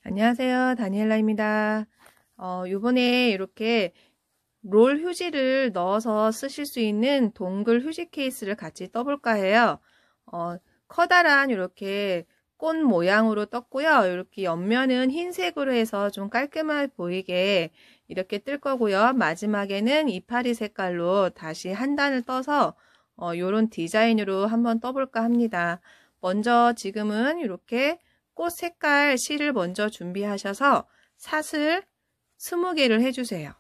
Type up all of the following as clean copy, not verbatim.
안녕하세요. 다니엘라입니다. 요번에 이렇게 롤 휴지를 넣어서 쓰실 수 있는 동글 휴지 케이스를 같이 떠볼까 해요. 커다란 이렇게 꽃 모양으로 떴고요. 이렇게 옆면은 흰색으로 해서 좀 깔끔해 보이게 이렇게 뜰 거고요. 마지막에는 이파리 색깔로 다시 한 단을 떠서 요런 디자인으로 한번 떠볼까 합니다. 먼저 지금은 이렇게 꽃 색깔 실을 먼저 준비하셔서 사슬 20개를 해주세요.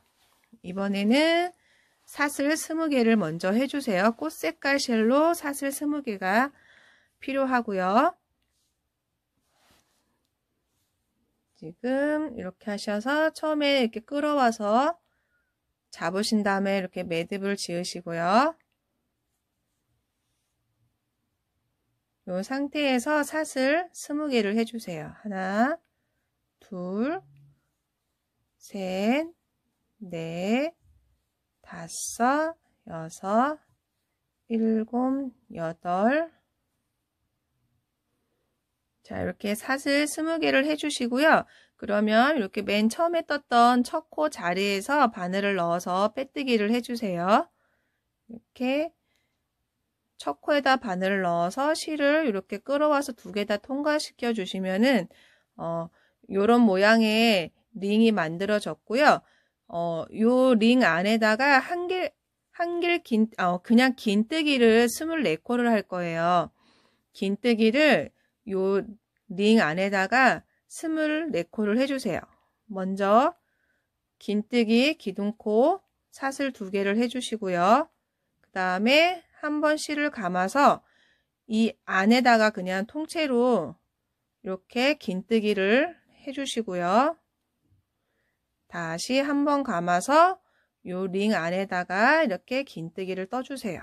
이번에는 사슬 20개를 먼저 해주세요. 꽃 색깔 실로 사슬 20개가 필요하고요. 지금 이렇게 하셔서 처음에 이렇게 끌어와서 잡으신 다음에 이렇게 매듭을 지으시고요. 이 상태에서 사슬 20개를 해주세요. 하나, 둘, 셋, 넷, 다섯, 여섯, 일곱, 여덟. 자, 이렇게 사슬 20개를 해주시고요. 그러면 이렇게 맨 처음에 떴던 첫 코 자리에서 바늘을 넣어서 빼뜨기를 해주세요. 이렇게 첫 코에다 바늘을 넣어서 실을 이렇게 끌어와서 두 개 다 통과시켜 주시면은 요런 모양의 링이 만들어졌고요. 요 링 안에다가 그냥 긴뜨기를 24코를 할 거예요. 긴뜨기를 요 링 안에다가 24코를 해주세요. 먼저 긴뜨기 기둥코 사슬 2개를 해주시고요. 그 다음에 한번 실을 감아서 이 안에다가 그냥 통째로 이렇게 긴뜨기를 해주시고요. 다시 한번 감아서 요 링 안에다가 이렇게 긴뜨기를 떠주세요.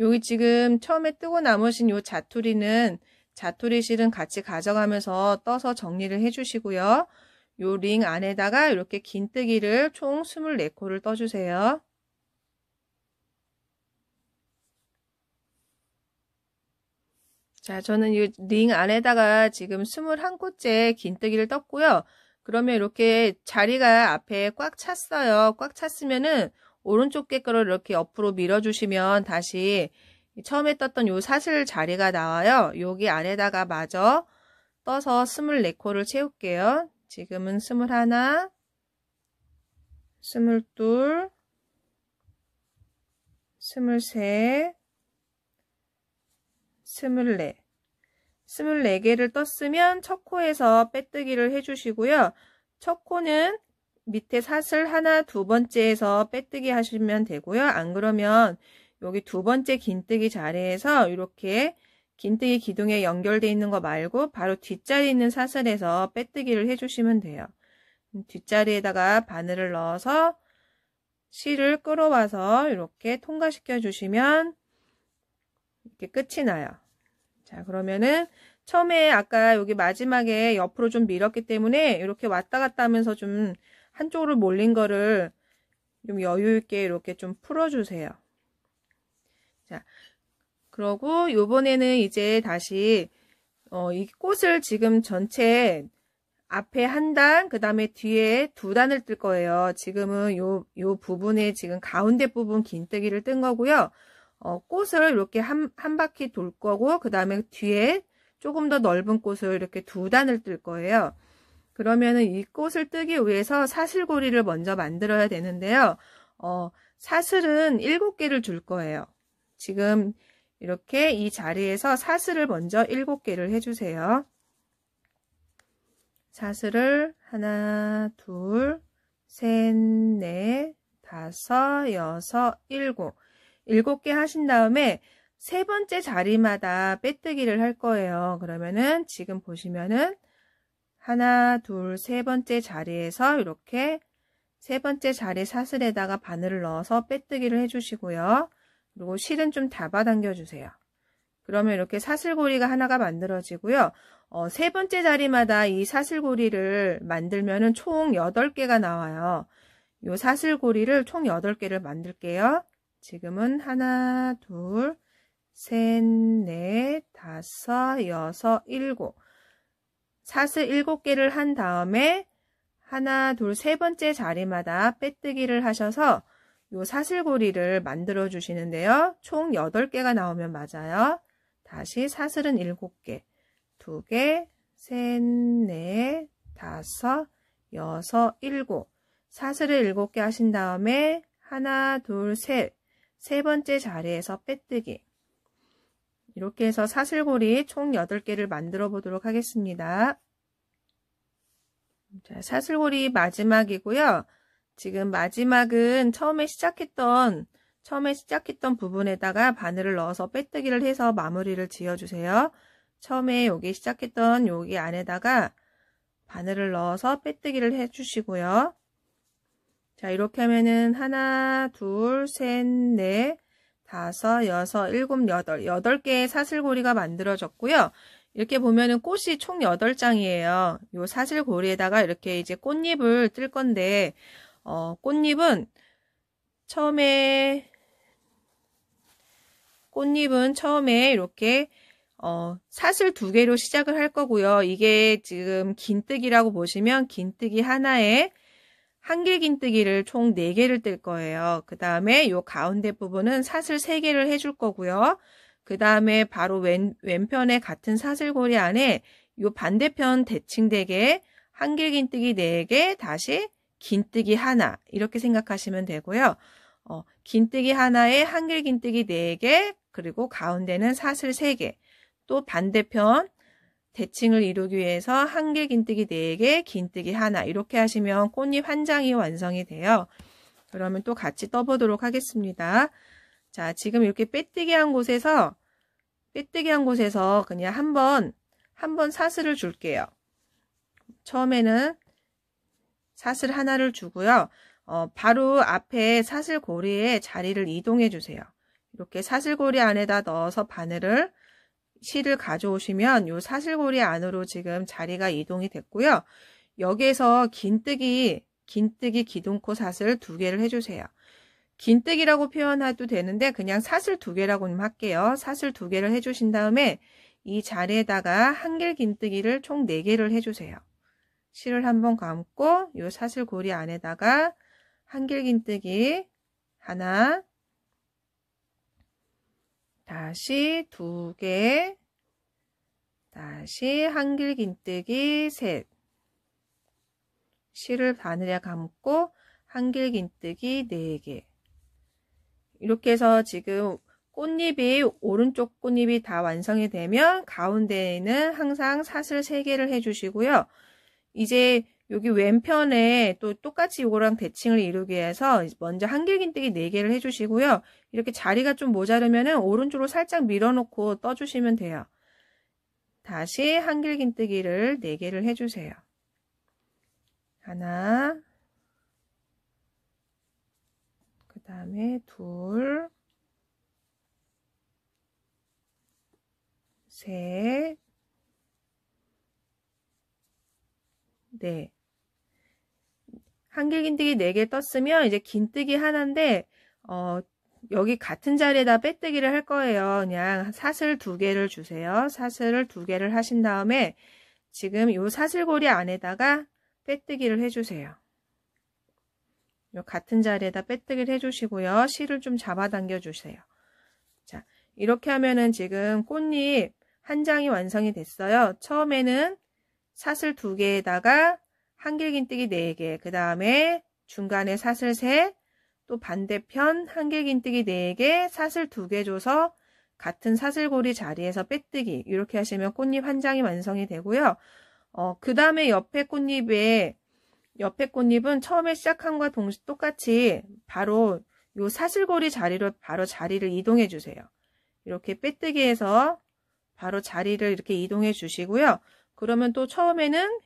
여기 지금 처음에 뜨고 남으신 요 자투리는 자투리 실은 같이 가져가면서 떠서 정리를 해주시고요. 요 링 안에다가 이렇게 긴뜨기를 총 24코를 떠주세요. 자, 저는 이 링 안에다가 지금 21코째 긴뜨기를 떴고요. 그러면 이렇게 자리가 앞에 꽉 찼어요. 꽉 찼으면은 오른쪽 객으로 이렇게 옆으로 밀어주시면 다시 처음에 떴던 요 사슬 자리가 나와요. 여기 안에다가 마저 떠서 24코를 채울게요. 지금은 21, 22, 23, 24. 24개를 떴으면 첫 코에서 빼뜨기를 해주시고요. 첫 코는 밑에 사슬 하나 두 번째에서 빼뜨기 하시면 되고요. 안 그러면 여기 두 번째 긴뜨기 자리에서 이렇게 긴뜨기 기둥에 연결되어 있는 거 말고 바로 뒷자리에 있는 사슬에서 빼뜨기를 해주시면 돼요. 뒷자리에다가 바늘을 넣어서 실을 끌어와서 이렇게 통과시켜 주시면 이렇게 끝이 나요. 자, 그러면은 처음에 아까 여기 마지막에 옆으로 좀 밀었기 때문에 이렇게 왔다 갔다 하면서 좀 한쪽으로 몰린 거를 좀 여유 있게 이렇게 좀 풀어주세요. 자, 그러고 요번에는 이제 다시 이 꽃을 지금 전체 앞에 한 단, 그 다음에 뒤에 2단을 뜰 거예요. 지금은 요 부분에 지금 가운데 부분 긴뜨기를 뜬 거고요. 꽃을 이렇게 한 바퀴 돌 거고, 그 다음에 뒤에 조금 더 넓은 꽃을 이렇게 2단을 뜰 거예요. 그러면은 이 꽃을 뜨기 위해서 사슬고리를 먼저 만들어야 되는데요. 사슬은 7개를 줄 거예요. 지금 이렇게 이 자리에서 사슬을 먼저 7개를 해주세요. 사슬을 하나, 둘, 셋, 넷, 다섯, 여섯, 일곱. 7개 하신 다음에 세 번째 자리마다 빼뜨기를 할 거예요. 그러면은 지금 보시면은 하나, 둘, 세 번째 자리에서 이렇게 세 번째 자리 사슬에다가 바늘을 넣어서 빼뜨기를 해주시고요. 그리고 실은 좀 잡아당겨 주세요. 그러면 이렇게 사슬고리가 하나가 만들어지고요. 세 번째 자리마다 이 사슬고리를 만들면은 총 8개가 나와요. 이 사슬고리를 총 8개를 만들게요. 지금은 하나, 둘, 셋, 넷, 다섯, 여섯, 일곱. 사슬 7개를 한 다음에 하나, 둘, 세 번째 자리마다 빼뜨기를 하셔서 요 사슬고리를 만들어 주시는데요. 총 8개가 나오면 맞아요. 다시 사슬은 7개, 2개, 셋, 넷, 다섯, 여섯, 일곱. 사슬을 7개 하신 다음에 하나, 둘, 셋. 세 번째 자리에서 빼뜨기. 이렇게 해서 사슬고리 총 8개를 만들어 보도록 하겠습니다. 자, 사슬고리 마지막이고요. 지금 마지막은 처음에 시작했던 부분에다가 바늘을 넣어서 빼뜨기를 해서 마무리를 지어주세요. 처음에 여기 시작했던 여기 안에다가 바늘을 넣어서 빼뜨기를 해주시고요. 자, 이렇게 하면은 하나, 둘, 셋, 넷, 다섯, 여섯, 일곱, 여덟. 8개의 사슬고리가 만들어졌고요. 이렇게 보면은 꽃이 총 8장이에요. 요 사슬고리에다가 이렇게 이제 꽃잎을 뜰 건데, 꽃잎은 처음에 이렇게 사슬 2개로 시작을 할 거고요. 이게 지금 긴뜨기라고 보시면 긴뜨기 하나에 한길긴뜨기를 총 4개를 뜰 거예요. 그 다음에 요 가운데 부분은 사슬 3개를 해줄 거고요. 그 다음에 바로 왼편에 같은 사슬고리 안에 요 반대편 대칭되게 한길긴뜨기 4개, 다시 긴뜨기 하나, 이렇게 생각하시면 되고요. 긴뜨기 하나에 한길긴뜨기 4개, 그리고 가운데는 사슬 3개, 또 반대편 대칭을 이루기 위해서 한길긴뜨기 4개, 긴뜨기 하나, 이렇게 하시면 꽃잎 한 장이 완성이 돼요. 그러면 또 같이 떠보도록 하겠습니다. 자, 지금 이렇게 빼뜨기 한 곳에서 그냥 한번 사슬을 줄게요. 처음에는 사슬 하나를 주고요. 바로 앞에 사슬고리에 자리를 이동해 주세요. 이렇게 사슬고리 안에다 넣어서 바늘을 실을 가져오시면 요 사슬고리 안으로 지금 자리가 이동이 됐고요. 여기에서 긴뜨기 기둥코 사슬 2개를 해주세요. 긴뜨기라고 표현해도 되는데 그냥 사슬 2개라고 할게요. 사슬 2개를 해주신 다음에 이 자리에다가 한길긴뜨기를 총 4개를 해주세요. 실을 한번 감고 요 사슬고리 안에다가 한길긴뜨기 하나, 다시 2개, 다시 한길긴뜨기 셋, 실을 바늘에 감고 한길긴뜨기 4개. 이렇게 해서 지금 오른쪽 꽃잎이 다 완성이 되면 가운데에는 항상 사슬 3개를 해주시고요. 이제 여기 왼편에 또 똑같이 이거랑 대칭을 이루기 위해서 먼저 한길긴뜨기 4개를 해주시고요. 이렇게 자리가 좀 모자르면은 오른쪽으로 살짝 밀어놓고 떠주시면 돼요. 다시 한길긴뜨기를 4개를 해주세요. 하나, 그 다음에 둘, 셋, 넷. 한길긴뜨기 4개 떴으면 이제 긴뜨기 하나인데 여기 같은 자리에다 빼뜨기를 할 거예요. 그냥 사슬 2개를 주세요. 사슬을 2개를 하신 다음에 지금 이 사슬고리 안에다가 빼뜨기를 해주세요. 요 같은 자리에다 빼뜨기를 해주시고요. 실을 좀 잡아당겨 주세요. 자, 이렇게 하면은 지금 꽃잎 한 장이 완성이 됐어요. 처음에는 사슬 2개에다가 한길긴뜨기 4개, 그 다음에 중간에 사슬 3, 또 반대편 한길긴뜨기 4개, 사슬 2개 줘서 같은 사슬고리 자리에서 빼뜨기, 이렇게 하시면 꽃잎 한 장이 완성이 되고요. 그 다음에 옆에 꽃잎은 처음에 시작한 것과 똑같이 바로 요 사슬고리 자리로 바로 자리를 이동해 주세요. 이렇게 빼뜨기해서 바로 자리를 이렇게 이동해 주시고요. 그러면 또 처음에는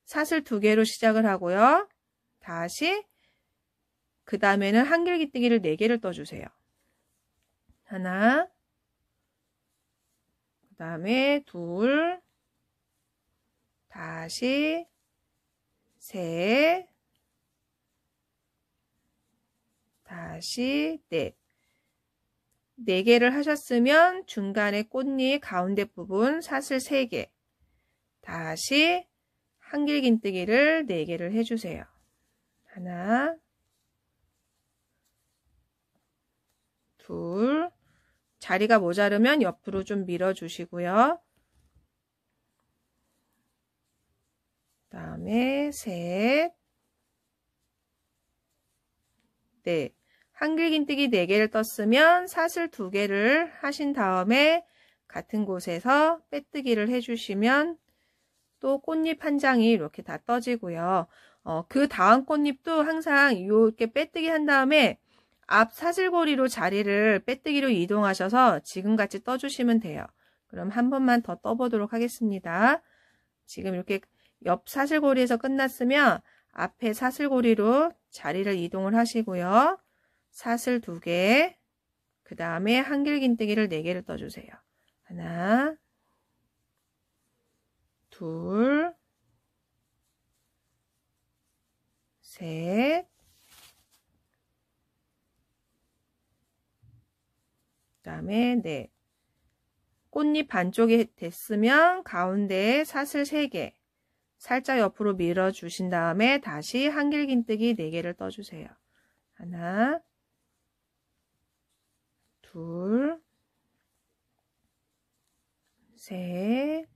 사슬 2개로 시작을 하고요. 다시 그 다음에는 한길긴뜨기를 4개를 떠주세요. 하나, 그 다음에 둘, 다시 셋, 다시 넷. 4개를 하셨으면 중간에 꽃잎 가운데 부분 사슬 3개, 다시 한길긴뜨기를 4개를 해주세요. 하나, 둘, 자리가 모자르면 옆으로 좀 밀어주시고요. 그 다음에 셋, 넷. 한길긴뜨기 4개를 떴으면 사슬 2개를 하신 다음에 같은 곳에서 빼뜨기를 해주시면 또 꽃잎 한 장이 이렇게 다 떠지고요. 그 다음 꽃잎도 항상 이렇게 빼뜨기 한 다음에 앞 사슬고리로 자리를 빼뜨기로 이동하셔서 지금같이 떠주시면 돼요. 그럼 한 번만 더 떠보도록 하겠습니다. 지금 이렇게 옆 사슬고리에서 끝났으면 앞에 사슬고리로 자리를 이동을 하시고요. 사슬 2개, 그 다음에 한길긴뜨기를 4개를 떠주세요. 하나, 둘, 셋, 그 다음에 넷. 꽃잎 반쪽이 됐으면 가운데에 사슬 3개, 살짝 옆으로 밀어주신 다음에 다시 한길긴뜨기 4개를 떠주세요. 하나, 둘, 셋,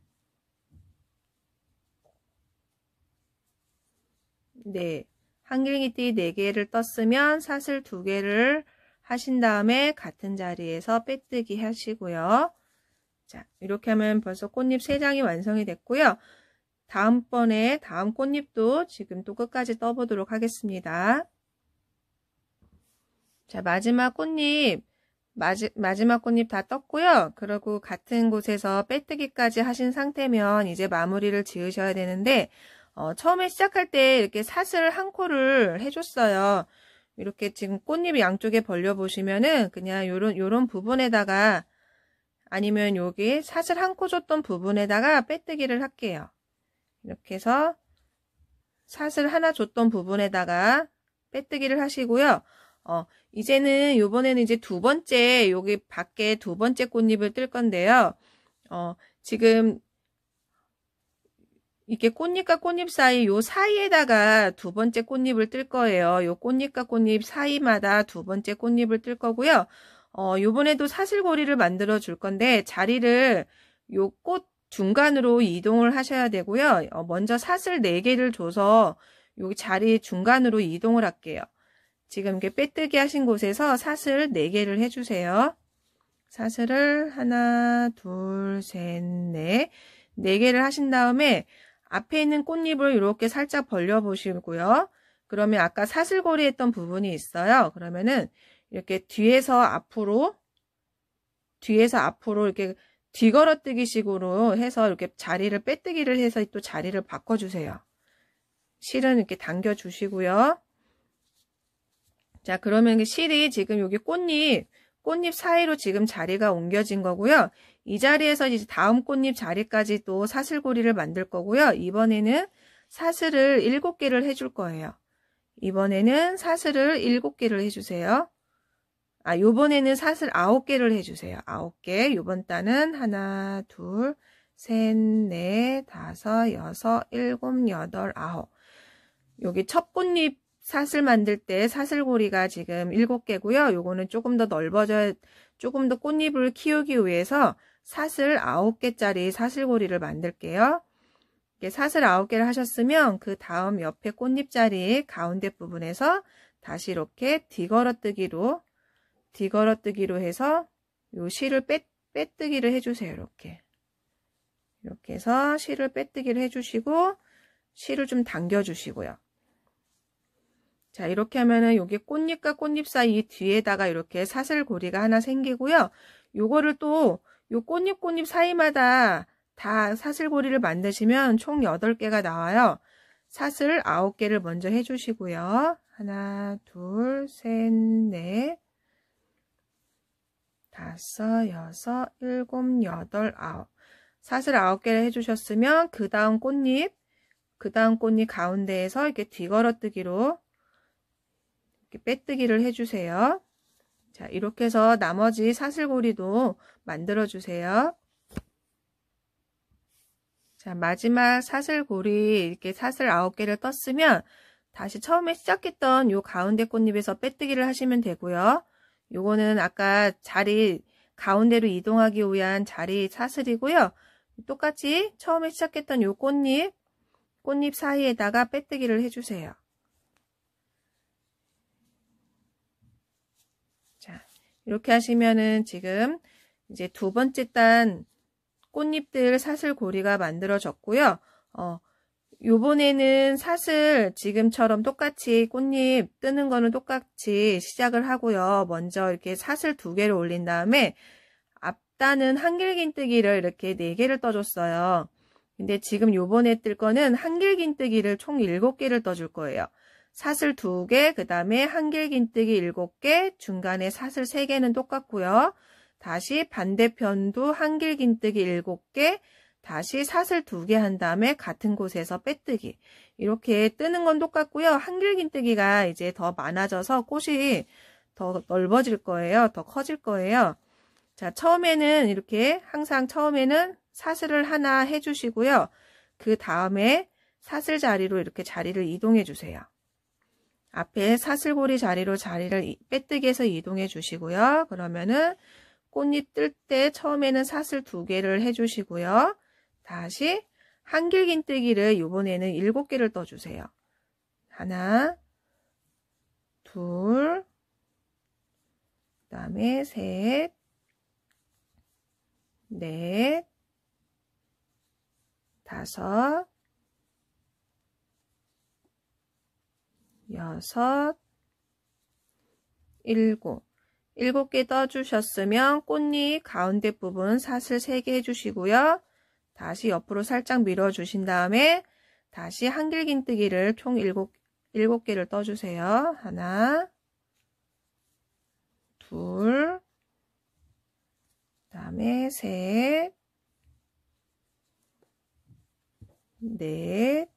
넷. 한길긴뜨기 4개를 떴으면 사슬 2개를 하신 다음에 같은 자리에서 빼뜨기 하시고요. 자, 이렇게 하면 벌써 꽃잎 3장이 완성이 됐고요. 다음번에 다음 꽃잎도 지금 또 끝까지 떠보도록 하겠습니다. 자, 마지막 꽃잎 다 떴고요. 그리고 같은 곳에서 빼뜨기까지 하신 상태면 이제 마무리를 지으셔야 되는데 처음에 시작할 때 이렇게 사슬 한 코를 해줬어요. 이렇게 지금 꽃잎 양쪽에 벌려 보시면은 그냥 요런 부분에다가 아니면 여기 사슬 한 코 줬던 부분에다가 빼뜨기를 할게요. 이렇게 해서 사슬 하나 줬던 부분에다가 빼뜨기를 하시고요. 이제는 요번에는 이제 두 번째 여기 밖에 두 번째 꽃잎을 뜰 건데요. 지금 이게 꽃잎과 꽃잎 사이 요 사이에다가 두 번째 꽃잎을 뜰 거예요. 요 꽃잎과 꽃잎 사이마다 두 번째 꽃잎을 뜰 거고요. 요번에도 사슬고리를 만들어 줄 건데 자리를 요 꽃 중간으로 이동을 하셔야 되고요. 먼저 사슬 4개를 줘서 여기 자리 중간으로 이동을 할게요. 지금 이렇게 빼뜨기 하신 곳에서 사슬 4개를 해주세요. 사슬을 하나, 둘, 셋, 넷. 4개를 하신 다음에 앞에 있는 꽃잎을 이렇게 살짝 벌려 보시고요. 그러면 아까 사슬고리 했던 부분이 있어요. 그러면은 이렇게 뒤에서 앞으로 이렇게 뒤걸어뜨기 식으로 해서 이렇게 자리를 빼뜨기를 해서 또 자리를 바꿔주세요. 실은 이렇게 당겨 주시고요. 자, 그러면 실이 지금 여기 꽃잎 사이로 지금 자리가 옮겨진 거고요. 이 자리에서 이제 다음 꽃잎 자리까지 또 사슬고리를 만들 거고요. 이번에는 사슬을 7개를 해줄 거예요. 이번에는 사슬을 7개를 해주세요. 요번에는 사슬 9개를 해주세요. 9개. 요번 단은 하나, 둘, 셋, 넷, 다섯, 여섯, 일곱, 여덟, 9. 여기 첫 꽃잎 사슬 만들 때 사슬고리가 지금 7개고요. 요거는 조금 더 넓어져야, 조금 더 꽃잎을 키우기 위해서 사슬 9개짜리 사슬고리를 만들게요. 사슬 9개를 하셨으면 그 다음 옆에 꽃잎 자리 가운데 부분에서 다시 이렇게 뒤걸어뜨기로 해서 요 실을 빼뜨기를 해주세요. 이렇게 해서 실을 빼뜨기를 해주시고 실을 좀 당겨주시고요. 자, 이렇게 하면은 여기 꽃잎과 꽃잎 사이 뒤에다가 이렇게 사슬고리가 하나 생기고요. 요거를 또 요 꽃잎 사이마다 다 사슬고리를 만드시면 총 8개가 나와요. 사슬 9개를 먼저 해주시고요. 하나, 둘, 셋, 넷, 다섯, 여섯, 일곱, 여덟, 9. 사슬 9개를 해주셨으면 그 다음 꽃잎 가운데에서 이렇게 뒤걸어뜨기로 이렇게 빼뜨기를 해주세요. 자, 이렇게 해서 나머지 사슬고리도 만들어 주세요. 자, 마지막 사슬고리 이렇게 사슬 9개를 떴으면 다시 처음에 시작했던 요 가운데 꽃잎에서 빼뜨기를 하시면 되고요. 요거는 아까 자리 가운데로 이동하기 위한 자리 사슬이고요. 똑같이 처음에 시작했던 요 꽃잎 사이에다가 빼뜨기를 해주세요. 자, 이렇게 하시면은 지금 이제 두 번째 단 꽃잎들 사슬고리가 만들어졌고요. 요번에는 사슬 지금처럼 똑같이 꽃잎 뜨는 거는 똑같이 시작을 하고요. 먼저 이렇게 사슬 2개를 올린 다음에 앞단은 한길긴뜨기를 이렇게 4개를 떠줬어요. 근데 지금 요번에 뜰 거는 한길긴뜨기를 총 7개를 떠줄 거예요. 사슬 2개, 그 다음에 한길긴뜨기 7개, 중간에 사슬 3개는 똑같고요. 다시 반대편도 한길긴뜨기 7개, 다시 사슬 2개 한 다음에 같은 곳에서 빼뜨기. 이렇게 뜨는 건 똑같고요. 한길긴뜨기가 이제 더 많아져서 꽃이 더 넓어질 거예요. 더 커질 거예요. 자, 처음에는 이렇게 항상 처음에는 사슬을 하나 해주시고요. 그 다음에 사슬 자리로 이렇게 자리를 이동해 주세요. 앞에 사슬고리 자리로 자리를 빼뜨기해서 이동해 주시고요. 그러면은 꽃잎 뜰 때 처음에는 사슬 2개를 해주시고요. 다시 한길긴뜨기를 이번에는 7개를 떠주세요. 하나, 둘, 그 다음에 셋, 넷, 다섯, 여섯, 일곱. 7개 떠주셨으면 꽃잎 가운데 부분 사슬 3개 해주시고요. 다시 옆으로 살짝 밀어주신 다음에 다시 한길긴뜨기를 총 7개를 떠주세요. 하나, 둘, 그 다음에 셋, 넷,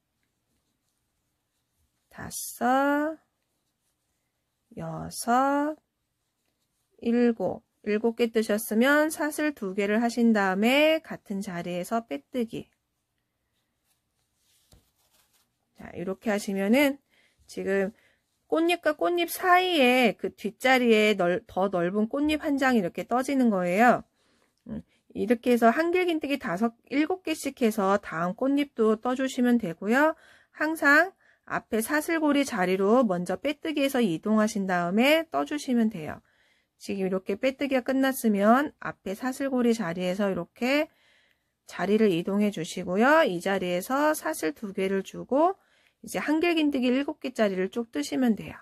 다섯, 여섯, 7개 뜨셨으면 사슬 2개를 하신 다음에 같은 자리에서 빼뜨기. 자, 이렇게 하시면은 지금 꽃잎과 꽃잎 사이에 그 뒷자리에 더 넓은 꽃잎 한 장이 이렇게 떠지는 거예요. 이렇게 해서 한길긴뜨기 7개씩 해서 다음 꽃잎도 떠주시면 되고요. 항상 앞에 사슬고리 자리로 먼저 빼뜨기해서 이동하신 다음에 떠주시면 돼요. 지금 이렇게 빼뜨기가 끝났으면 앞에 사슬고리 자리에서 이렇게 자리를 이동해 주시고요. 이 자리에서 사슬 2개를 주고 이제 한길긴뜨기 7개짜리를 쭉 뜨시면 돼요.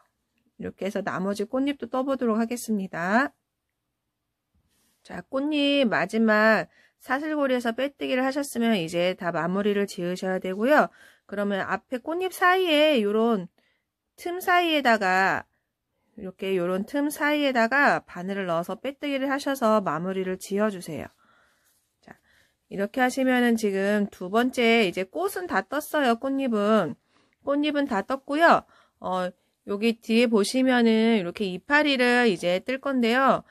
이렇게 해서 나머지 꽃잎도 떠보도록 하겠습니다. 자, 꽃잎 마지막 사슬고리에서 빼뜨기를 하셨으면 이제 다 마무리를 지으셔야 되고요. 그러면 앞에 꽃잎 사이에 요런 틈 사이에다가 이렇게 요런 틈 사이에다가 바늘을 넣어서 빼뜨기를 하셔서 마무리를 지어주세요. 자, 이렇게 하시면은 지금 두 번째 이제 꽃은 다 떴어요. 꽃잎은 다 떴고요. 여기 뒤에 보시면은 이렇게 이파리를 이제 뜰 건데요.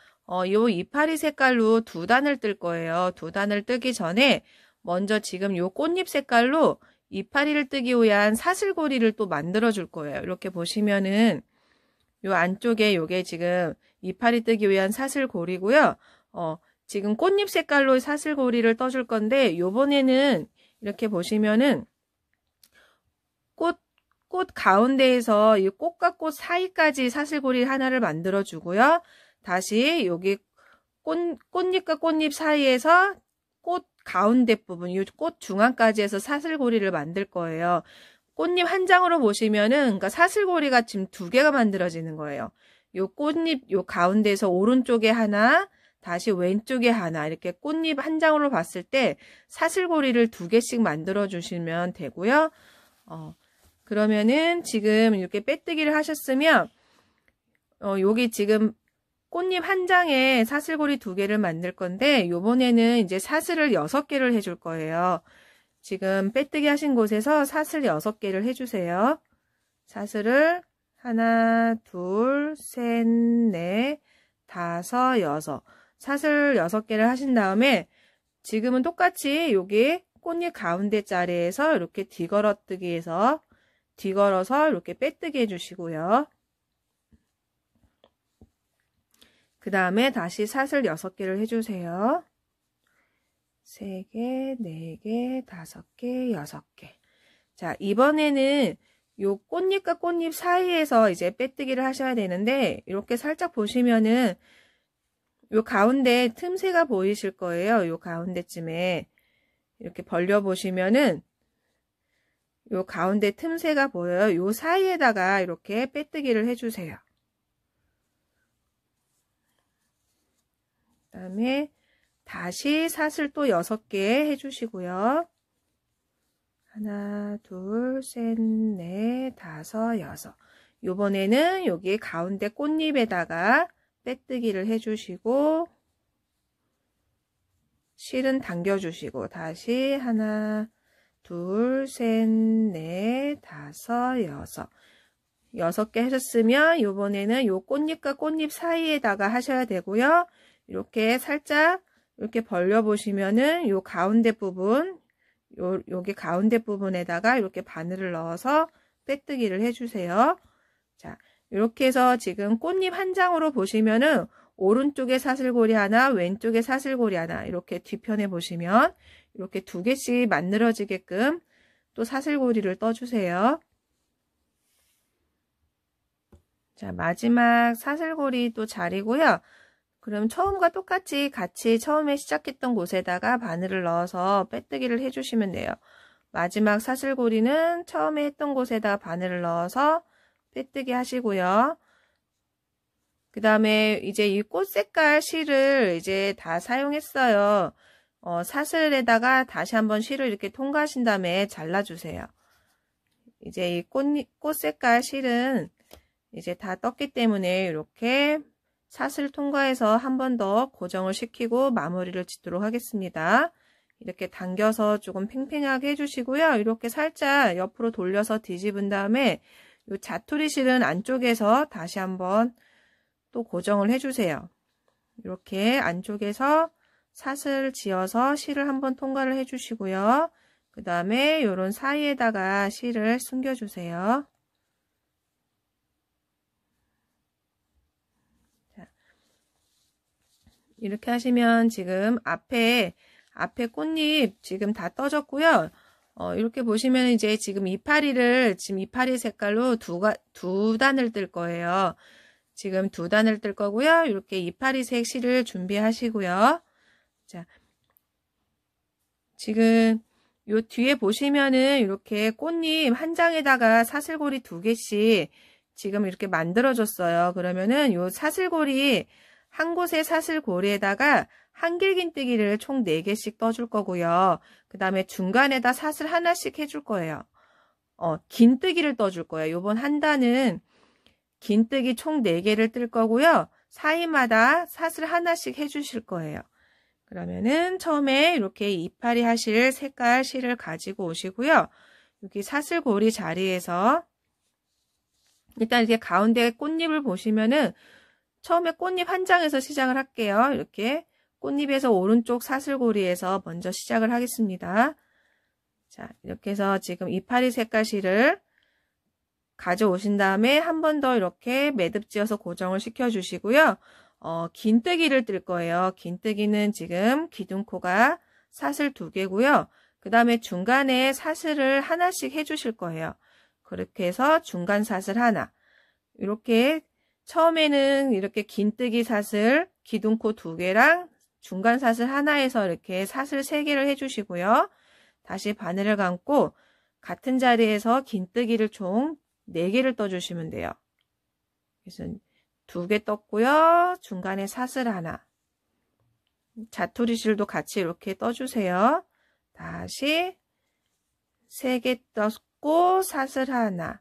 요 이파리 색깔로 2단을 뜰 거예요. 2단을 뜨기 전에 먼저 지금 요 꽃잎 색깔로 이파리를 뜨기 위한 사슬고리를 또 만들어 줄 거예요. 이렇게 보시면은 요 안쪽에 요게 지금 이파리 뜨기 위한 사슬고리고요. 지금 꽃잎 색깔로 사슬고리를 떠줄 건데 요번에는 이렇게 보시면은 꽃 가운데에서 이 꽃과 꽃 사이까지 사슬고리 하나를 만들어 주고요. 다시 여기 꽃잎과 꽃잎 사이에서 꽃 가운데 부분, 이 꽃 중앙까지 해서 사슬고리를 만들 거예요. 꽃잎 한 장으로 보시면은, 그러니까 사슬고리가 지금 2개가 만들어지는 거예요. 요 꽃잎, 요 가운데에서 오른쪽에 하나, 다시 왼쪽에 하나, 이렇게 꽃잎 한 장으로 봤을 때 사슬고리를 2개씩 만들어 주시면 되고요. 그러면은 지금 이렇게 빼뜨기를 하셨으면, 여기 지금 꽃잎 한 장에 사슬고리 2개를 만들 건데, 요번에는 이제 사슬을 6개를 해줄 거예요. 지금 빼뜨기 하신 곳에서 사슬 6개를 해주세요. 사슬을 하나, 둘, 셋, 넷, 다섯, 여섯. 사슬 6개를 하신 다음에 지금은 똑같이 여기 꽃잎 가운데 자리에서 이렇게 뒤걸어서 이렇게 빼뜨기 해주시고요. 그 다음에 다시 사슬 6개를 해주세요. 3개, 4개, 5개, 6개. 자, 이번에는 요 꽃잎과 꽃잎 사이에서 이제 빼뜨기를 하셔야 되는데, 이렇게 살짝 보시면은 요 가운데 틈새가 보이실 거예요. 요 가운데쯤에 이렇게 벌려 보시면은 요 가운데 틈새가 보여요. 요 사이에다가 이렇게 빼뜨기를 해주세요. 그 다음에 다시 사슬 또 6개 해주시고요. 하나, 둘, 셋, 넷, 다섯, 여섯. 요번에는 여기 가운데 꽃잎에다가 빼뜨기를 해주시고 실은 당겨주시고 다시 하나, 둘, 셋, 넷, 다섯, 여섯. 6개 하셨으면 요번에는 요 꽃잎과 꽃잎 사이에다가 하셔야 되고요. 이렇게 살짝 이렇게 벌려 보시면은 요 가운데 부분 여기 가운데 부분에다가 이렇게 바늘을 넣어서 빼뜨기를 해주세요. 자, 이렇게 해서 지금 꽃잎 한 장으로 보시면은 오른쪽에 사슬고리 하나, 왼쪽에 사슬고리 하나 이렇게 뒤편에 보시면 이렇게 2개씩 만들어지게끔 또 사슬고리를 떠주세요. 자, 마지막 사슬고리 또 자리고요. 그럼 처음과 똑같이 같이 처음에 시작했던 곳에다가 바늘을 넣어서 빼뜨기를 해주시면 돼요. 마지막 사슬고리는 처음에 했던 곳에다가 바늘을 넣어서 빼뜨기 하시고요. 그 다음에 이제 이 꽃 색깔 실을 이제 다 사용했어요. 사슬에다가 다시 한번 실을 이렇게 통과하신 다음에 잘라주세요. 이제 이 꽃 색깔 실은 이제 다 떴기 때문에 이렇게 사슬 통과해서 한 번 더 고정을 시키고 마무리를 짓도록 하겠습니다. 이렇게 당겨서 조금 팽팽하게 해주시고요. 이렇게 살짝 옆으로 돌려서 뒤집은 다음에 이 자투리 실은 안쪽에서 다시 한번 또 고정을 해주세요. 이렇게 안쪽에서 사슬 지어서 실을 한번 통과를 해주시고요. 그 다음에 이런 사이에다가 실을 숨겨주세요. 이렇게 하시면 지금 앞에 꽃잎 지금 다 떠졌고요. 이렇게 보시면 이제 지금 이파리를 지금 이파리 색깔로 두 단을 뜰 거예요. 지금 2단을 뜰 거고요. 이렇게 이파리색 실을 준비하시고요. 자, 지금 요 뒤에 보시면은 이렇게 꽃잎 한 장에다가 사슬고리 2개씩 지금 이렇게 만들어줬어요. 그러면은 요 사슬고리 한 곳의 사슬고리에다가 한길긴뜨기를 총 4개씩 떠줄 거고요. 그 다음에 중간에다 사슬 하나씩 해줄 거예요. 긴뜨기를 떠줄 거예요. 요번 한 단은 긴뜨기 총 4개를 뜰 거고요. 사이마다 사슬 하나씩 해주실 거예요. 그러면은 처음에 이렇게 이파리 하실 색깔 실을 가지고 오시고요. 여기 사슬고리 자리에서 일단 이렇게 가운데 꽃잎을 보시면은 처음에 꽃잎 한 장에서 시작을 할게요. 이렇게 꽃잎에서 오른쪽 사슬고리에서 먼저 시작을 하겠습니다. 자, 이렇게 해서 지금 이파리 색깔 실을 가져오신 다음에 한 번 더 이렇게 매듭 지어서 고정을 시켜 주시고요. 긴뜨기를 뜰 거예요. 긴뜨기는 지금 기둥코가 사슬 2개고요. 그 다음에 중간에 사슬을 하나씩 해주실 거예요. 그렇게 해서 중간 사슬 하나. 이렇게 처음에는 이렇게 긴뜨기 사슬 기둥코 2개랑 중간 사슬 하나에서 이렇게 사슬 3개를 해주시고요. 다시 바늘을 감고 같은 자리에서 긴뜨기를 총 4개를 떠주시면 돼요. 그래서 2개 떴고요. 중간에 사슬 하나. 자투리실도 같이 이렇게 떠주세요. 다시 3개 떴고 사슬 하나.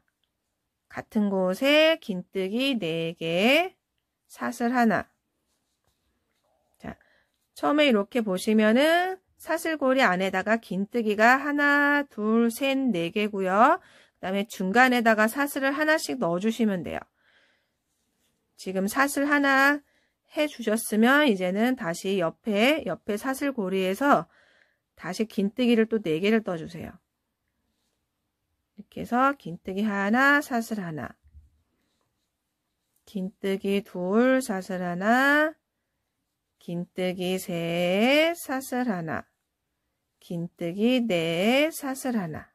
같은 곳에 긴뜨기 4개, 사슬 하나. 자, 처음에 이렇게 보시면은 사슬고리 안에다가 긴뜨기가 하나, 둘, 셋, 4개고요. 그 다음에 중간에다가 사슬을 하나씩 넣어주시면 돼요. 지금 사슬 하나 해주셨으면 이제는 다시 옆에 사슬고리에서 다시 긴뜨기를 또 4개를 떠주세요. 이렇게 해서 긴뜨기 하나, 사슬 하나, 긴뜨기 둘, 사슬 하나, 긴뜨기 셋, 사슬 하나, 긴뜨기 넷, 사슬 하나.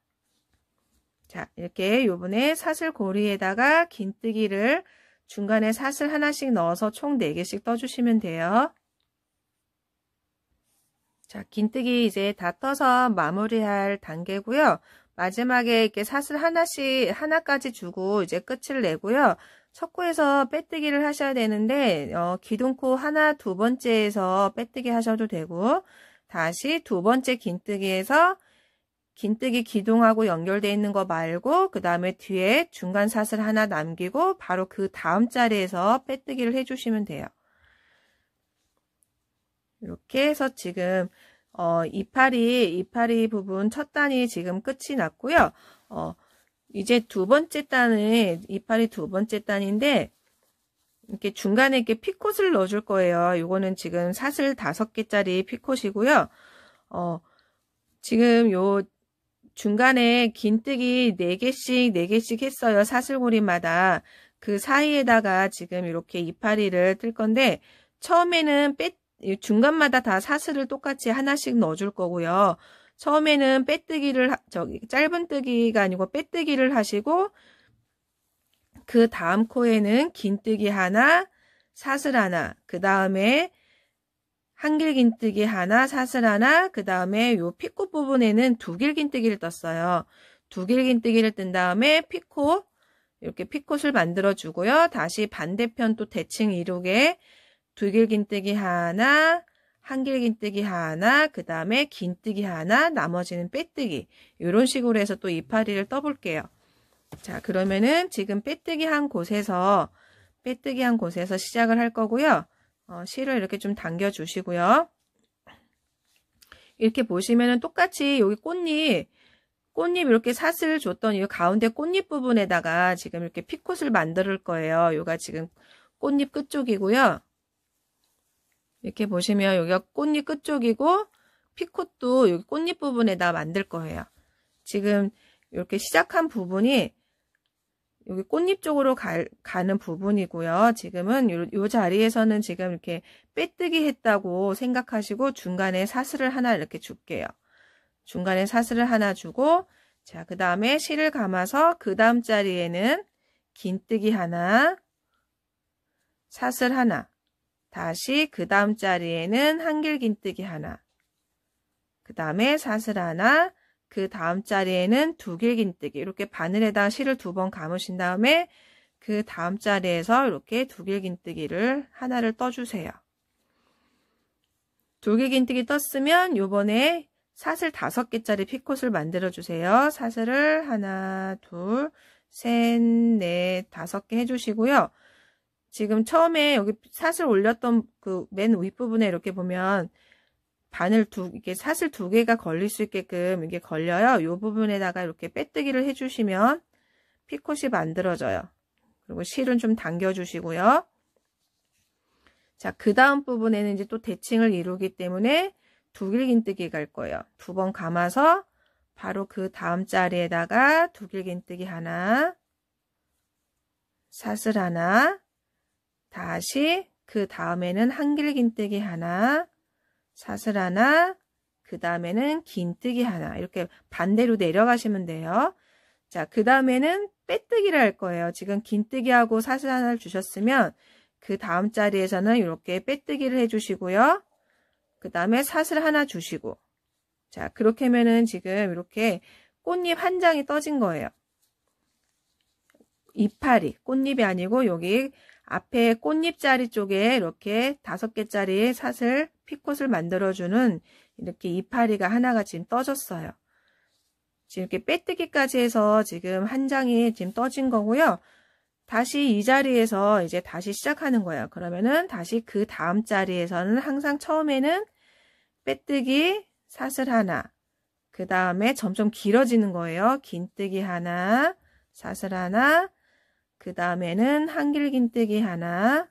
자, 이렇게 요번에 사슬 고리에다가 긴뜨기를 중간에 사슬 하나씩 넣어서 총 4개씩 떠주시면 돼요. 자, 긴뜨기 이제 다 떠서 마무리할 단계고요. 마지막에 이렇게 사슬 하나까지 주고 이제 끝을 내고요. 첫 코에서 빼뜨기를 하셔야 되는데, 기둥코 하나, 두 번째에서 빼뜨기 하셔도 되고, 다시 두 번째 긴뜨기에서 긴뜨기 기둥하고 연결되어 있는 거 말고, 그 다음에 뒤에 중간 사슬 하나 남기고, 바로 그 다음 자리에서 빼뜨기를 해주시면 돼요. 이렇게 해서 지금 이파리 부분 첫 단이 지금 끝이 났고요. 이제 두 번째 단은 이파리 두 번째 단인데 이렇게 중간에 이렇게 피콧을 넣어줄 거예요. 이거는 지금 사슬 5개짜리 피콧이고요. 지금 요 중간에 긴뜨기 4개씩 했어요. 사슬고리마다. 그 사이에다가 지금 이렇게 이파리를 뜰 건데 처음에는 중간마다 다 사슬을 똑같이 하나씩 넣어줄 거고요. 처음에는 빼뜨기를, 짧은뜨기가 아니고 빼뜨기를 하시고, 그 다음 코에는 긴뜨기 하나, 사슬 하나, 그 다음에 한길 긴뜨기 하나, 사슬 하나, 그 다음에 요 피콧 부분에는 2길 긴뜨기를 떴어요. 2길 긴뜨기를 뜬 다음에 피콧, 이렇게 피콧을 만들어 주고요. 다시 반대편 또 대칭 이루게 2길 긴뜨기 하나, 한길 긴뜨기 하나, 그 다음에 긴뜨기 하나, 나머지는 빼뜨기. 이런 식으로 해서 또 이파리를 떠볼게요. 자, 그러면은 지금 빼뜨기 한 곳에서 시작을 할 거고요. 실을 이렇게 좀 당겨 주시고요. 이렇게 보시면은 똑같이 여기 꽃잎 이렇게 사슬 줬던 이 가운데 꽃잎 부분에다가 지금 이렇게 피콧을 만들 거예요. 요가 지금 꽃잎 끝쪽이고요. 이렇게 보시면 여기가 꽃잎 끝쪽이고 피콧도 여기 꽃잎 부분에다 만들 거예요. 지금 이렇게 시작한 부분이 여기 꽃잎 쪽으로 가는 부분이고요. 지금은 요 자리에서는 지금 이렇게 빼뜨기 했다고 생각하시고 중간에 사슬을 하나 이렇게 줄게요. 중간에 사슬을 하나 주고, 자, 그 다음에 실을 감아서 그 다음 자리에는 긴뜨기 하나, 사슬 하나, 다시 그 다음 자리에는 한길 긴뜨기 하나, 그 다음에 사슬 하나, 그 다음 자리에는 2길 긴뜨기, 이렇게 바늘에다 실을 2번 감으신 다음에 그 다음 자리에서 이렇게 2길 긴뜨기를 하나를 떠주세요. 2길 긴뜨기 떴으면 요번에 사슬 5개짜리 피콧을 만들어 주세요. 사슬을 하나, 둘, 셋, 넷, 5개 해주시고요. 지금 처음에 여기 사슬 올렸던 그 맨 윗부분에 이렇게 보면 바늘 이렇게 사슬 2개가 걸릴 수 있게끔 이게 걸려요. 이 부분에다가 이렇게 빼뜨기를 해주시면 피콧이 만들어져요. 그리고 실은 좀 당겨주시고요. 자, 그 다음 부분에는 이제 또 대칭을 이루기 때문에 2길 긴뜨기 갈 거예요. 2번 감아서 바로 그 다음 자리에다가 2길 긴뜨기 하나, 사슬 하나, 다시 그 다음에는 한길 긴뜨기 하나, 사슬 하나, 그 다음에는 긴뜨기 하나, 이렇게 반대로 내려가시면 돼요. 자, 그 다음에는 빼뜨기를 할 거예요. 지금 긴뜨기하고 사슬 하나를 주셨으면 그 다음 자리에서는 이렇게 빼뜨기를 해주시고요. 그 다음에 사슬 하나 주시고, 자, 그렇게 하면은 지금 이렇게 꽃잎 한 장이 떠진 거예요. 이파리, 꽃잎이 아니고 여기 앞에 꽃잎 자리 쪽에 이렇게 5개짜리 사슬 피콧을 만들어주는 이렇게 이파리가 하나가 지금 떠졌어요. 지금 이렇게 빼뜨기까지 해서 지금 한 장이 지금 떠진 거고요. 다시 이 자리에서 이제 다시 시작하는 거예요. 그러면은 다시 그 다음 자리에서는 항상 처음에는 빼뜨기, 사슬 하나, 그 다음에 점점 길어지는 거예요. 긴뜨기 하나, 사슬 하나, 그 다음에는 한길 긴뜨기 하나,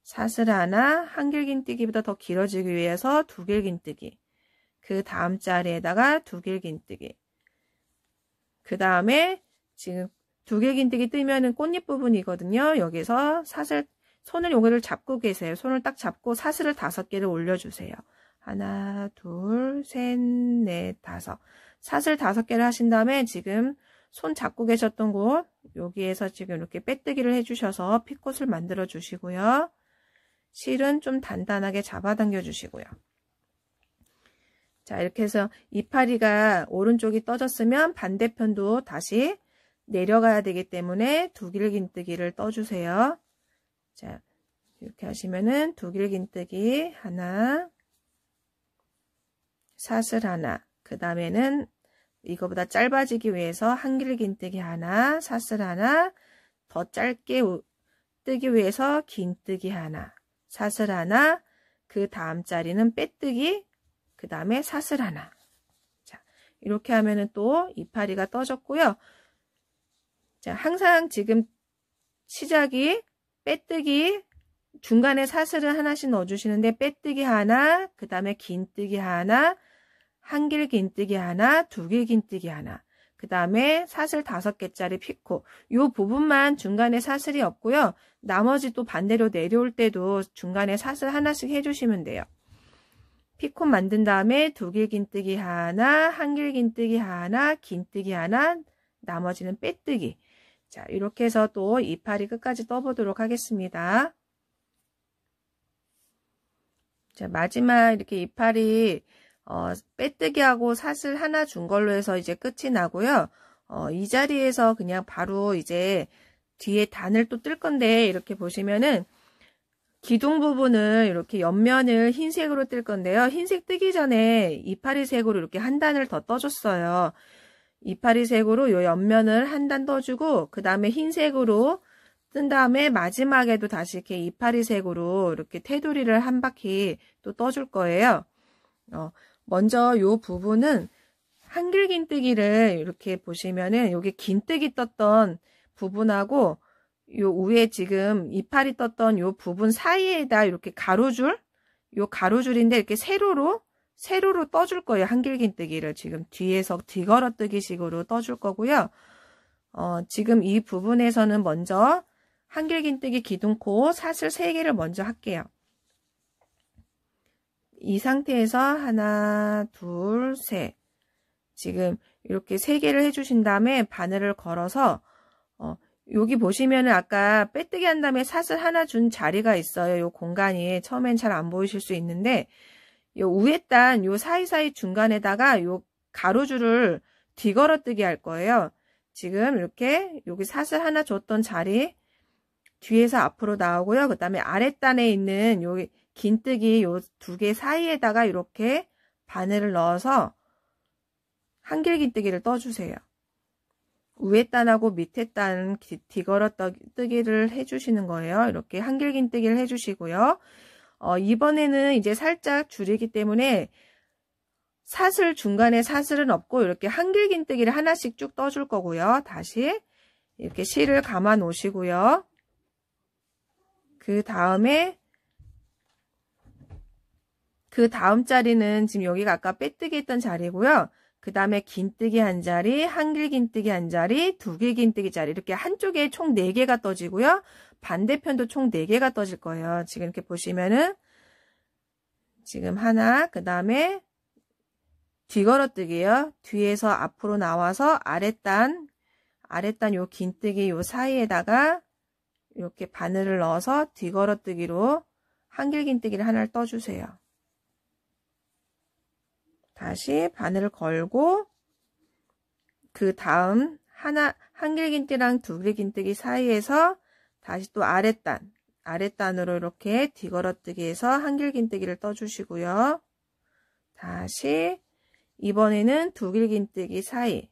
사슬 하나, 한길 긴뜨기보다 더 길어지기 위해서 2길 긴뜨기, 그 다음 자리에다가 두길긴뜨기. 그 다음에 지금 두길긴뜨기 뜨면은 꽃잎 부분이거든요. 여기서 사슬, 손을 여기를 잡고 계세요. 손을 딱 잡고 사슬을 5개를 올려주세요. 하나, 둘, 셋, 넷, 5. 사슬 5개를 하신 다음에 지금 손 잡고 계셨던 곳, 여기에서 지금 이렇게 빼뜨기를 해주셔서 피꽃을 만들어 주시고요. 실은 좀 단단하게 잡아당겨 주시고요. 자, 이렇게 해서 이파리가 오른쪽이 떠졌으면 반대편도 다시 내려가야 되기 때문에 두길긴뜨기를 떠주세요. 자, 이렇게 하시면은 두길긴뜨기 하나, 사슬 하나, 그 다음에는 이거보다 짧아지기 위해서 한길긴뜨기 하나, 사슬 하나, 더 짧게 뜨기 위해서 긴뜨기 하나, 사슬 하나, 그 다음 자리는 빼뜨기, 그 다음에 사슬 하나. 자, 이렇게 하면은 또 이파리가 떠졌고요. 자, 항상 지금 시작이 빼뜨기, 중간에 사슬을 하나씩 넣어주시는데 빼뜨기 하나, 그 다음에 긴뜨기 하나, 한길긴뜨기 하나, 두길긴뜨기 하나, 그 다음에 사슬 5개짜리 피코. 요 부분만 중간에 사슬이 없고요. 나머지 또 반대로 내려올 때도 중간에 사슬 하나씩 해주시면 돼요. 피코 만든 다음에 두길긴뜨기 하나, 한길긴뜨기 하나, 긴뜨기 하나, 나머지는 빼뜨기. 자, 이렇게 해서 또 이파리 끝까지 떠보도록 하겠습니다. 자, 마지막 이렇게 이파리 빼뜨기하고 사슬 하나 준 걸로 해서 이제 끝이 나고요. 이 자리에서 그냥 바로 이제 뒤에 단을 또 뜰 건데, 이렇게 보시면은 기둥 부분을 이렇게 옆면을 흰색으로 뜰 건데요. 흰색 뜨기 전에 이파리 색으로 이렇게 한 단을 더 떠줬어요. 이파리 색으로 요 옆면을 한 단 떠주고, 그 다음에 흰색으로 뜬 다음에 마지막에도 다시 이렇게 이파리 색으로 이렇게 테두리를 한 바퀴 또 떠줄 거예요. 먼저 요 부분은 한길긴뜨기를 이렇게 보시면은 여기 긴뜨기 떴던 부분하고 요 위에 지금 이파리 떴던 요 부분 사이에다 이렇게 가로줄, 요 가로줄인데 이렇게 세로로 떠줄 거예요. 한길긴뜨기를 지금 뒤에서 뒤걸어뜨기 식으로 떠줄 거고요. 지금 이 부분에서는 먼저 한길긴뜨기 기둥코 사슬 3개를 먼저 할게요. 이 상태에서 하나, 둘, 셋. 지금 이렇게 3개를 해주신 다음에 바늘을 걸어서 여기 보시면은 아까 빼뜨기 한 다음에 사슬 하나 준 자리가 있어요. 요 공간이 처음엔 잘 안 보이실 수 있는데 요 위에 단 요 사이사이 중간에다가 요 가로줄을 뒤걸어뜨기 할 거예요. 지금 이렇게 여기 사슬 하나 줬던 자리 뒤에서 앞으로 나오고요. 그 다음에 아랫단에 있는 여기 긴뜨기 요 2개 사이에다가 이렇게 바늘을 넣어서 한길긴뜨기를 떠주세요. 위에 단하고 밑에 단 뒤걸어뜨기를 해주시는 거예요. 이렇게 한길긴뜨기를 해주시고요. 이번에는 이제 살짝 줄이기 때문에 사슬 중간에 사슬은 없고 이렇게 한길긴뜨기를 하나씩 쭉 떠줄 거고요. 다시 이렇게 실을 감아 놓으시고요. 그 다음에 그 다음 자리는 지금 여기가 아까 빼뜨기 했던 자리고요. 그 다음에 긴뜨기 한 자리, 한길긴뜨기 한 자리, 두길긴뜨기 자리, 이렇게 한쪽에 총 4개가 떠지고요. 반대편도 총 4개가 떠질 거예요. 지금 이렇게 보시면은 지금 하나, 그 다음에 뒤걸어뜨기요. 뒤에서 앞으로 나와서 아랫단 요 긴뜨기 요 사이에다가 이렇게 바늘을 넣어서 뒤걸어뜨기로 한길긴뜨기를 하나를 떠주세요. 다시 바늘을 걸고 그 다음 한길긴뜨기랑 두길긴뜨기 사이에서 다시 또 아랫단으로 이렇게 뒤걸어뜨기해서 한길긴뜨기를 떠주시고요. 다시 이번에는 두길긴뜨기 사이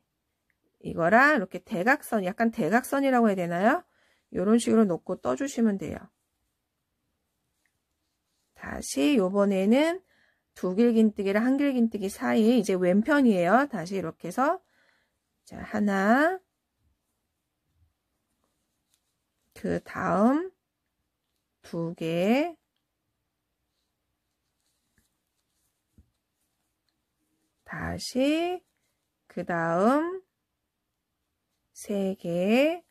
이거랑 이렇게 대각선, 약간 대각선이라고 해야 되나요? 이런 식으로 놓고 떠주시면 돼요. 다시 요번에는 두길긴뜨기랑 한길긴뜨기 사이 이제 왼편이에요. 다시 이렇게 해서 자, 하나, 그 다음 2개, 다시 그 다음 3개,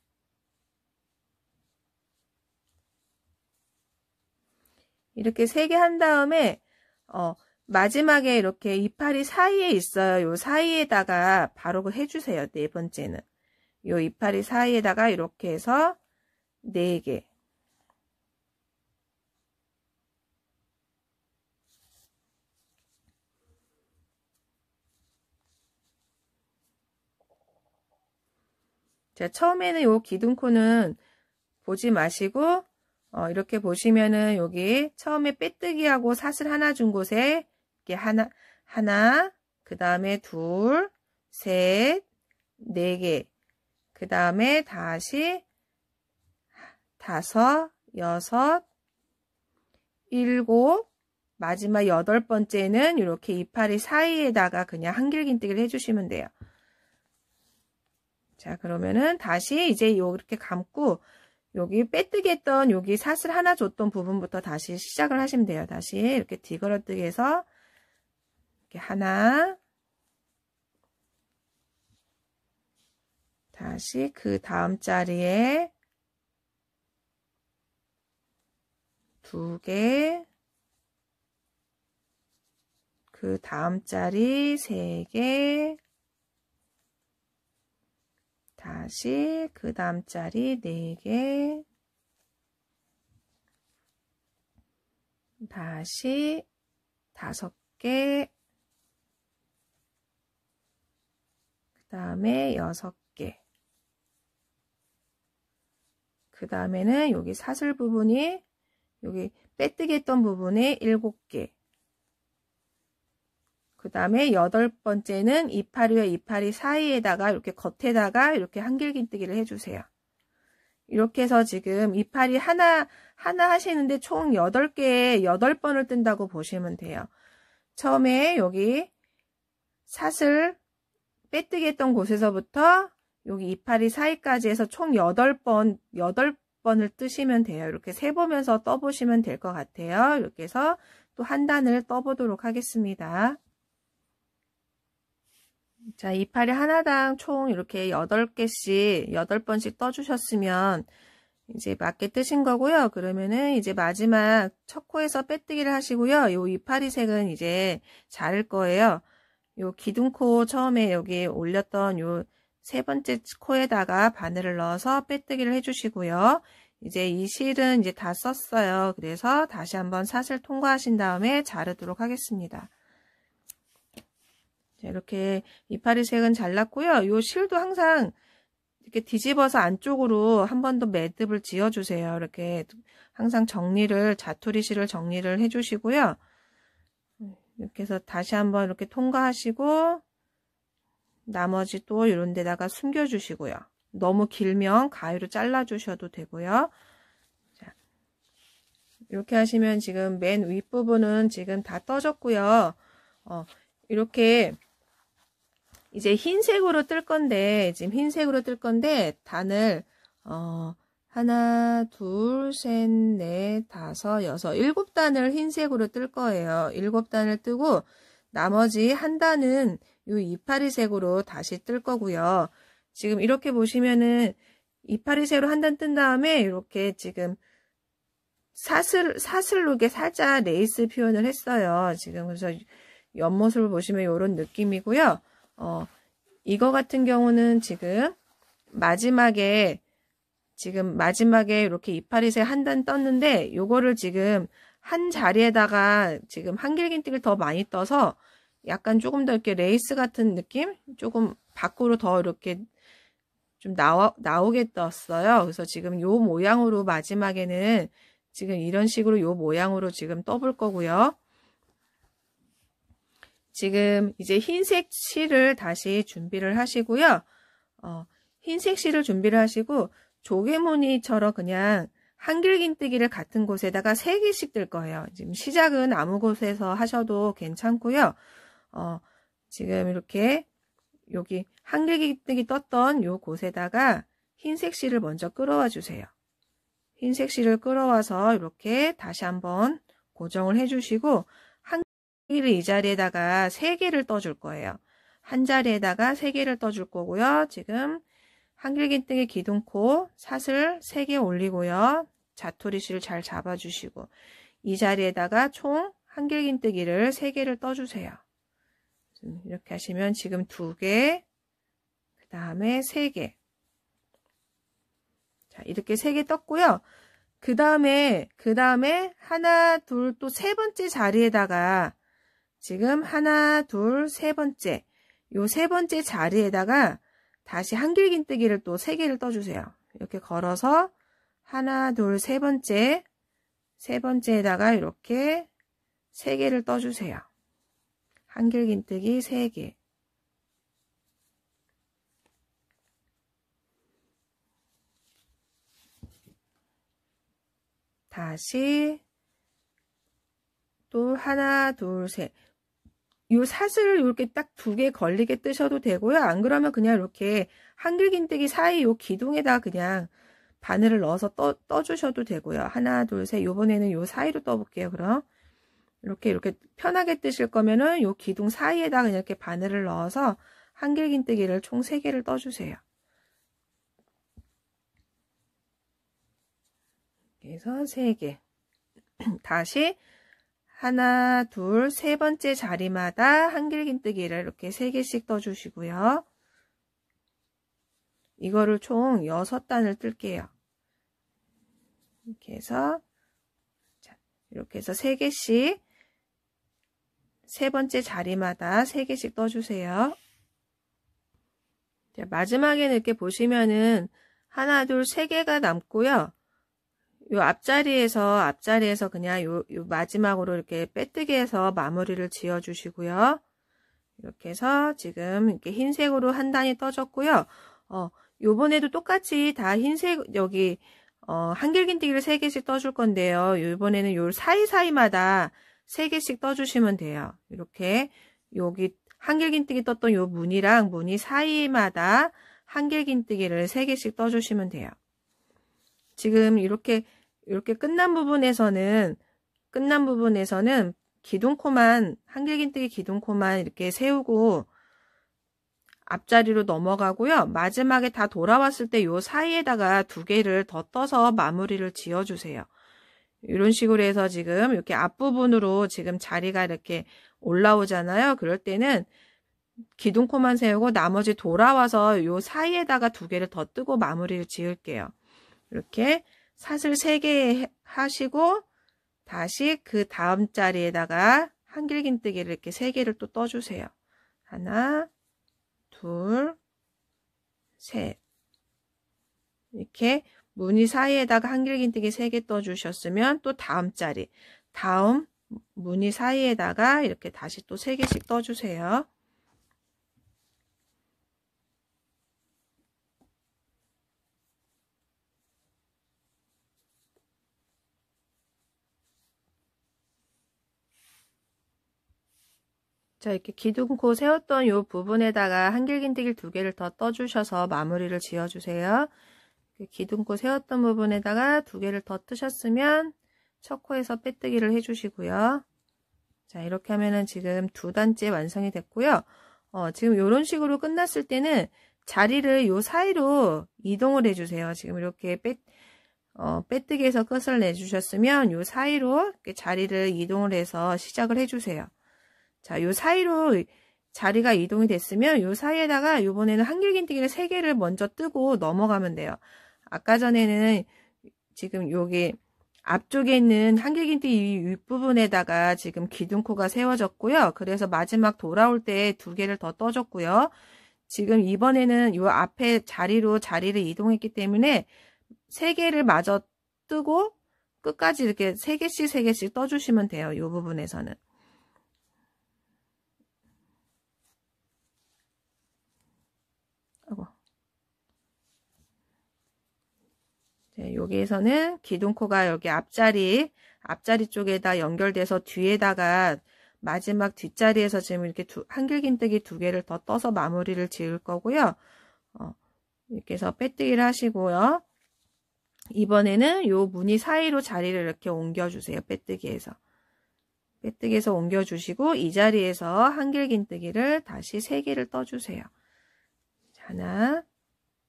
이렇게 3개 한 다음에 마지막에 이렇게 이파리 사이에 있어요. 요 사이에다가 바로 해주세요. 4번째는 요 이파리 사이에다가 이렇게 해서 4개. 자, 처음에는 요 기둥코는 보지 마시고 이렇게 보시면은 여기 처음에 빼뜨기하고 사슬 하나 준 곳에 이렇게 하나, 그 다음에 둘, 셋, 4개, 그 다음에 다시 5, 6, 7, 마지막 8번째는 이렇게 이파리 사이에다가 그냥 한길긴뜨기를 해주시면 돼요. 자, 그러면은 다시 이제 이렇게 감고 여기 빼뜨기 했던 여기 사슬 하나 줬던 부분부터 다시 시작을 하시면 돼요. 다시 이렇게 뒤걸어뜨기 해서 이렇게 하나, 다시 그 다음 자리에 2개, 그 다음 자리 3개, 다시 그 다음 자리 4개, 다시 5개, 그 다음에 6개, 그 다음에는 여기 사슬 부분이 여기 빼뜨기 했던 부분에 7개, 그 다음에 8번째는 이파리와 이파리 사이에다가 이렇게 겉에다가 이렇게 한길긴뜨기를 해주세요. 이렇게 해서 지금 이파리 하나 하시는데 총 8개에 8번을 뜬다고 보시면 돼요. 처음에 여기 사슬 빼뜨기 했던 곳에서부터 여기 이파리 사이까지 해서 총 8번을 뜨시면 돼요. 이렇게 세보면서 떠보시면 될 것 같아요. 이렇게 해서 또 한 단을 떠보도록 하겠습니다. 자, 이파리 하나당 총 이렇게 8개씩 8번씩 떠주셨으면 이제 맞게 뜨신 거고요. 그러면은 이제 마지막 첫 코에서 빼뜨기를 하시고요. 요 이파리 색은 이제 자를 거예요. 요 기둥코 처음에 여기 올렸던 요 3번째 코에다가 바늘을 넣어서 빼뜨기를 해주시고요. 이제 이 실은 이제 다 썼어요. 그래서 다시 한번 사슬 통과하신 다음에 자르도록 하겠습니다. 자, 이렇게 이파리 색은 잘랐고요. 요 실도 항상 이렇게 뒤집어서 안쪽으로 한 번 더 매듭을 지어주세요. 이렇게 항상 자투리 실을 정리를 해주시고요. 이렇게 해서 다시 한번 이렇게 통과하시고 나머지 또 이런 데다가 숨겨주시고요. 너무 길면 가위로 잘라주셔도 되고요. 자, 이렇게 하시면 지금 맨 윗부분은 지금 다 떠졌고요. 이렇게 이제 흰색으로 뜰 건데, 지금 흰색으로 뜰 건데, 단을, 하나, 둘, 셋, 넷, 다섯, 여섯, 7단을 흰색으로 뜰 거예요. 7단을 뜨고, 나머지 한 단은 이 이파리색으로 다시 뜰 거고요. 지금 이렇게 보시면은, 이파리색으로 한 단 뜬 다음에, 이렇게 지금 사슬로 이렇게 살짝 레이스 표현을 했어요. 지금 그래서 옆모습을 보시면 이런 느낌이고요. 이거 같은 경우는 지금 마지막에 이렇게 이파리색 한 단 떴는데 요거를 지금 한 자리에다가 지금 한길긴뜨기를 더 많이 떠서 약간 조금 더 이렇게 레이스 같은 느낌? 조금 밖으로 더 이렇게 좀 나오게 떴어요. 그래서 지금 요 모양으로 마지막에는 지금 이런 식으로 요 모양으로 지금 떠볼 거고요. 지금 이제 흰색 실을 다시 준비를 하시고요. 흰색 실을 준비를 하시고 조개무늬처럼 그냥 한길긴뜨기를 같은 곳에다가 3개씩 뜰 거예요. 지금 시작은 아무 곳에서 하셔도 괜찮고요. 지금 이렇게 여기 한길긴뜨기 떴던 요 곳에다가 흰색 실을 먼저 끌어와 주세요. 흰색 실을 끌어와서 이렇게 다시 한번 고정을 해주시고 이 자리에다가 3개를 떠줄 거예요. 한 자리에다가 3개를 떠줄 거고요. 지금 한길긴뜨기 기둥코 사슬 3개 올리고요. 자투리실 잘 잡아주시고 이 자리에다가 총 한길긴뜨기를 3개를 떠주세요. 이렇게 하시면 지금 2개, 그 다음에 3개. 자, 이렇게 3개 떴고요. 그 다음에 하나, 둘, 또 3번째 자리에다가 지금 하나, 둘, 3번째. 요 3번째 자리에다가 다시 한길긴뜨기를 또 3개를 떠주세요. 이렇게 걸어서 하나, 둘, 3번째. 3번째에다가 이렇게 3개를 떠주세요. 한길긴뜨기 3개. 다시 또 하나, 둘, 셋. 요 사슬을 이렇게 딱 2개 걸리게 뜨셔도 되고요. 안 그러면 그냥 이렇게 한길긴뜨기 사이 요 기둥에다 그냥 바늘을 넣어서 떠주셔도 되고요. 하나, 둘, 셋. 요번에는 요 사이로 떠볼게요. 그럼 이렇게 편하게 뜨실 거면은 요 기둥 사이에다 그냥 이렇게 바늘을 넣어서 한길긴뜨기를 총 3개를 떠주세요. 그래서 3개. 다시 하나, 둘, 3번째 자리마다 한길긴뜨기를 이렇게 3개씩 떠주시고요. 이거를 총 6단을 뜰게요. 이렇게 해서 이렇게 해서 3개씩 3번째 자리마다 3개씩 떠주세요. 자, 마지막에는 이렇게 보시면은 하나, 둘, 3개가 남고요. 요 앞자리에서 그냥 요 마지막으로 이렇게 빼뜨기해서 마무리를 지어 주시고요. 이렇게 해서 지금 이렇게 흰색으로 한 단이 떠졌고요. 요번에도 똑같이 다 흰색 여기 한길긴뜨기를 3개씩 떠줄 건데요. 이번에는 요 사이사이마다 3개씩 떠주시면 돼요. 이렇게 여기 한길긴뜨기 떴던 요 무늬랑 무늬 사이마다 한길긴뜨기를 3개씩 떠주시면 돼요. 지금 이렇게 끝난 부분에서는 기둥코만 한길긴뜨기 기둥코만 이렇게 세우고 앞자리로 넘어가고요. 마지막에 다 돌아왔을 때 요 사이에다가 2개를 더 떠서 마무리를 지어주세요. 이런 식으로 해서 지금 이렇게 앞부분으로 지금 자리가 이렇게 올라오잖아요. 그럴 때는 기둥코만 세우고 나머지 돌아와서 요 사이에다가 2개를 더 뜨고 마무리를 지을게요. 이렇게 사슬 3개 하시고 다시 그 다음 자리에다가 한길긴뜨기를 이렇게 3개를 또 떠주세요. 하나, 둘, 셋. 이렇게 무늬 사이에다가 한길긴뜨기 3개 떠주셨으면 또 다음 자리, 다음 무늬 사이에다가 이렇게 다시 또 3개씩 떠주세요. 자, 이렇게 기둥코 세웠던 이 부분에다가 한길긴뜨기 2개를 더 떠주셔서 마무리를 지어주세요. 기둥코 세웠던 부분에다가 2개를 더 뜨셨으면 첫 코에서 빼뜨기를 해주시고요. 자, 이렇게 하면은 지금 2단째 완성이 됐고요. 지금 이런 식으로 끝났을 때는 자리를 요 사이로 이동을 해주세요. 지금 이렇게 빼뜨기에서 끝을 내주셨으면 요 사이로 이렇게 자리를 이동을 해서 시작을 해주세요. 자, 요 사이로 자리가 이동이 됐으면 요 사이에다가 요번에는 한길긴뜨기를 3개를 먼저 뜨고 넘어가면 돼요. 아까 전에는 지금 여기 앞쪽에 있는 한길긴뜨기 윗부분에다가 지금 기둥코가 세워졌고요. 그래서 마지막 돌아올 때 2개를 더 떠줬고요. 지금 이번에는 요 앞에 자리를 이동했기 때문에 3개를 마저 뜨고 끝까지 이렇게 3개씩 떠주시면 돼요. 요 부분에서는. 네, 여기에서는 기둥코가 여기 앞자리 쪽에다 연결돼서 뒤에다가 마지막 뒷자리에서 지금 이렇게 한길긴뜨기 2개를 더 떠서 마무리를 지을 거고요. 이렇게 해서 빼뜨기를 하시고요. 이번에는 요 무늬 사이로 자리를 이렇게 옮겨주세요. 빼뜨기에서. 빼뜨기에서 옮겨주시고 이 자리에서 한길긴뜨기를 다시 3개를 떠주세요. 하나,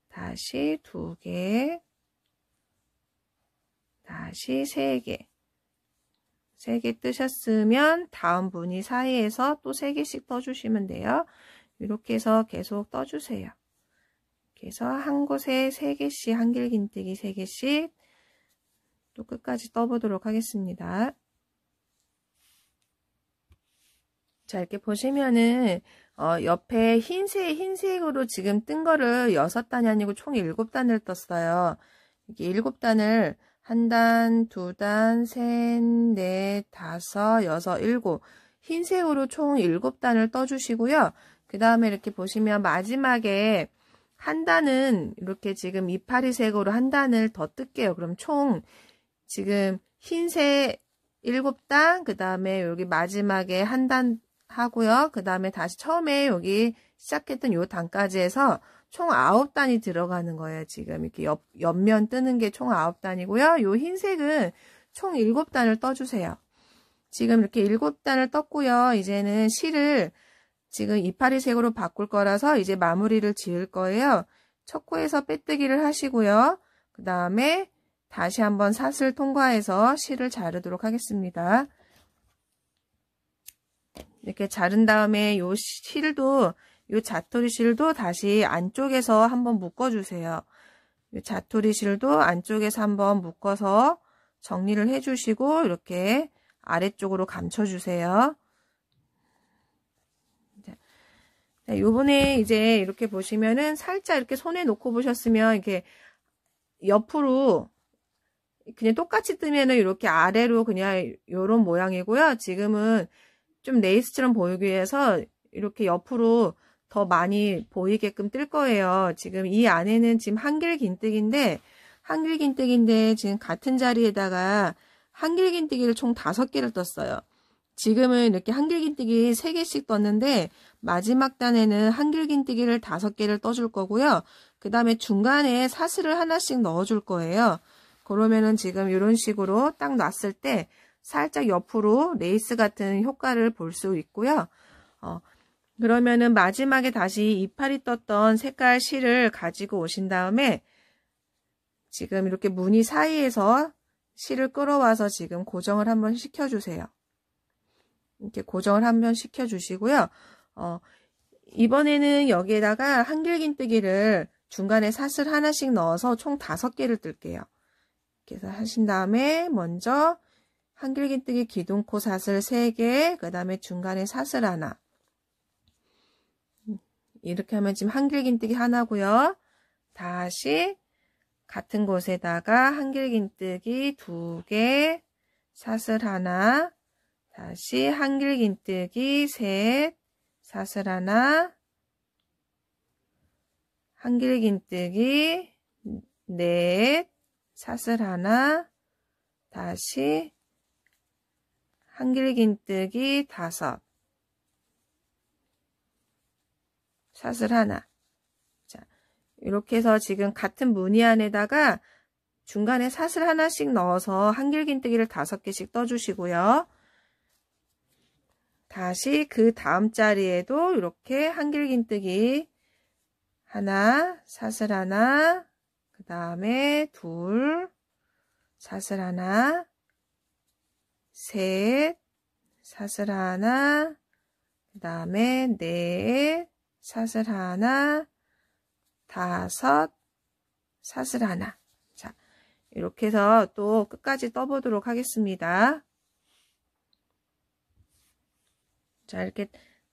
다시 2개, 다시 3개. 3개 뜨셨으면 다음 무늬 사이에서 또 3개씩 떠주시면 돼요. 이렇게 해서 계속 떠주세요. 그래서 한 곳에 3개씩, 한길긴뜨기 3개씩 또 끝까지 떠보도록 하겠습니다. 자, 이렇게 보시면은 옆에 흰색으로 지금 뜬 거를 6단이 아니고 총 7단을 떴어요. 이렇게 7단을 1단, 2단, 3, 4, 5, 6, 7 흰색으로 총 7단을 떠주시고요. 그 다음에 이렇게 보시면 마지막에 한 단은 이렇게 지금 이파리색으로 한 단을 더 뜰게요. 그럼 총 지금 흰색 7단, 그 다음에 여기 마지막에 한 단 하고요. 그 다음에 다시 처음에 여기 시작했던 요 단까지 해서 총 9단이 들어가는 거예요. 지금 이렇게 옆면 뜨는 게 총 9단이고요. 요 흰색은 총 7단을 떠주세요. 지금 이렇게 7단을 떴고요. 이제는 실을 지금 이파리색으로 바꿀 거라서 이제 마무리를 지을 거예요. 첫 코에서 빼뜨기를 하시고요. 그 다음에 다시 한번 사슬 통과해서 실을 자르도록 하겠습니다. 이렇게 자른 다음에 요 실도, 요 자토리 실도 다시 안쪽에서 한번 묶어주세요. 요 자토리 실도 안쪽에서 한번 묶어서 정리를 해주시고 이렇게 아래쪽으로 감춰주세요. 자, 요번에 이제 이렇게 보시면은 살짝 이렇게 손에 놓고 보셨으면 이렇게 옆으로 그냥 똑같이 뜨면은 이렇게 아래로 그냥 요런 모양이고요. 지금은 좀 레이스처럼 보이기 위해서 이렇게 옆으로 더 많이 보이게끔 뜰 거예요. 지금 이 안에는 지금 한길긴뜨기인데 지금 같은 자리에다가 한길긴뜨기를 총 5개를 떴어요. 지금은 이렇게 한길긴뜨기 3개씩 떴는데 마지막 단에는 한길긴뜨기를 5개를 떠줄 거고요. 그 다음에 중간에 사슬을 하나씩 넣어줄 거예요. 그러면은 지금 이런 식으로 딱 놨을 때 살짝 옆으로 레이스 같은 효과를 볼 수 있고요. 그러면은 마지막에 다시 이파리 떴던 색깔 실을 가지고 오신 다음에 지금 이렇게 무늬 사이에서 실을 끌어와서 지금 고정을 한번 시켜주세요. 이렇게 고정을 한번 시켜주시고요. 이번에는 여기에다가 한길긴뜨기를 중간에 사슬 하나씩 넣어서 총 5개를 뜰게요. 이렇게 해서 하신 다음에 먼저 한길긴뜨기 기둥코 사슬 3개, 그 다음에 중간에 사슬 하나. 이렇게 하면 지금 한길긴뜨기 하나고요. 다시 같은 곳에다가 한길긴뜨기 2개, 사슬 하나, 다시 한길긴뜨기 3, 사슬 하나, 한길긴뜨기 4, 사슬 하나, 다시 한길긴뜨기 5, 사슬 하나. 자, 이렇게 해서 지금 같은 무늬 안에다가 중간에 사슬 하나씩 넣어서 한길긴뜨기를 5개씩 떠주시고요. 다시 그 다음 자리에도 이렇게 한길긴뜨기 하나, 사슬 하나, 그 다음에 둘, 사슬 하나, 셋, 사슬 하나, 그 다음에 넷, 사슬 하나, 5, 사슬 하나. 자, 이렇게 해서 또 끝까지 떠보도록 하겠습니다. 자, 이렇게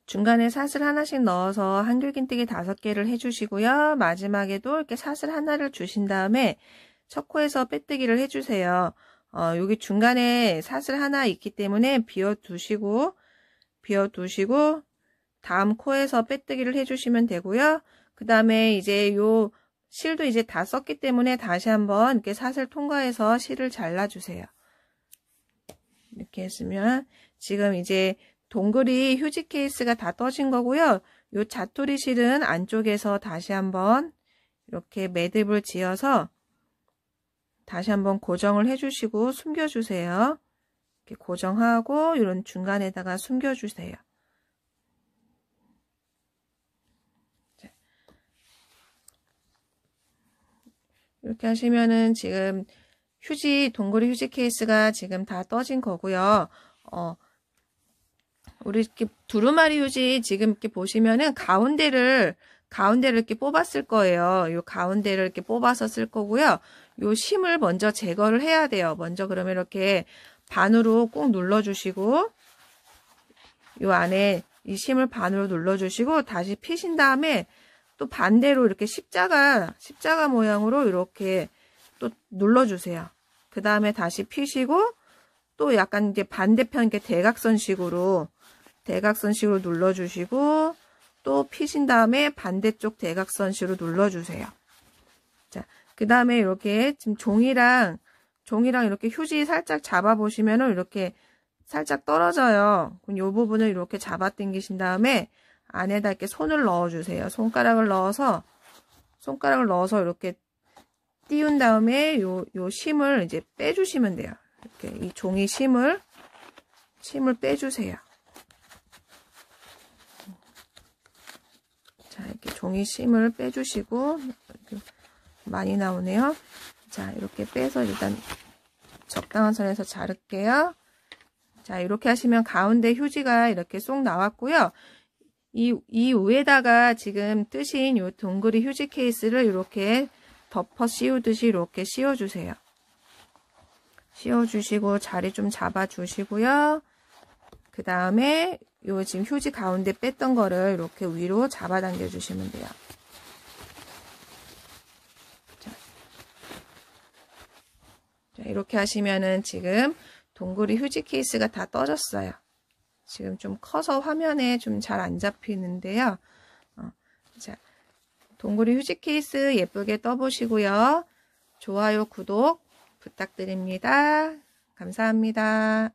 중간에 사슬 하나씩 넣어서 한길긴뜨기 5개를 해주시고요. 마지막에도 이렇게 사슬 하나를 주신 다음에 첫 코에서 빼뜨기를 해주세요. 여기 중간에 사슬 하나 있기 때문에 비워두시고 다음 코에서 빼뜨기를 해주시면 되고요. 그 다음에 이제 요 실도 이제 다 썼기 때문에 다시 한번 이렇게 사슬 통과해서 실을 잘라주세요. 이렇게 했으면 지금 이제 동그리 휴지 케이스가 다 떠진 거고요. 요 자토리 실은 안쪽에서 다시 한번 이렇게 매듭을 지어서 다시 한번 고정을 해주시고 숨겨주세요. 이렇게 고정하고 이런 중간에다가 숨겨주세요. 이렇게 하시면은 지금 동그리 휴지 케이스가 지금 다 떠진 거고요. 우리 이렇게 두루마리 휴지 지금 이렇게 보시면은 가운데를 이렇게 뽑았을 거예요. 요 가운데를 이렇게 뽑아서 쓸 거고요. 요 심을 먼저 제거를 해야 돼요. 먼저 그러면 이렇게 반으로 꼭 눌러주시고, 요 안에 이 심을 반으로 눌러주시고, 다시 피신 다음에 또 반대로 이렇게 십자가 모양으로 이렇게 또 눌러주세요. 그 다음에 다시 피시고, 또 약간 이제 반대편 이렇게 대각선식으로 눌러주시고, 또 피신 다음에 반대쪽 대각선식으로 눌러주세요. 자, 그 다음에 이렇게 지금 종이랑 이렇게 휴지 살짝 잡아보시면은 이렇게 살짝 떨어져요. 그럼 이 부분을 이렇게 잡아 당기신 다음에 안에다 이렇게 손을 넣어주세요. 손가락을 넣어서 이렇게 띄운 다음에 요 심을 이제 빼주시면 돼요. 이렇게 이 종이 심을 빼주세요. 자, 이렇게 종이 심을 빼주시고, 이렇게 많이 나오네요. 자, 이렇게 빼서 일단 적당한 선에서 자를게요. 자, 이렇게 하시면 가운데 휴지가 이렇게 쏙 나왔고요. 이 위에다가 지금 뜨신 요 동그리 휴지 케이스를 이렇게 덮어 씌우듯이 이렇게 씌워주세요. 씌워주시고 자리 좀 잡아주시고요. 그 다음에 요 지금 휴지 가운데 뺐던 거를 이렇게 위로 잡아당겨 주시면 돼요. 자, 이렇게 하시면은 지금 동그리 휴지 케이스가 다 떠졌어요. 지금 좀 커서 화면에 좀 잘 안 잡히는데요. 자, 동그리 휴지 케이스 예쁘게 떠보시고요. 좋아요, 구독 부탁드립니다. 감사합니다.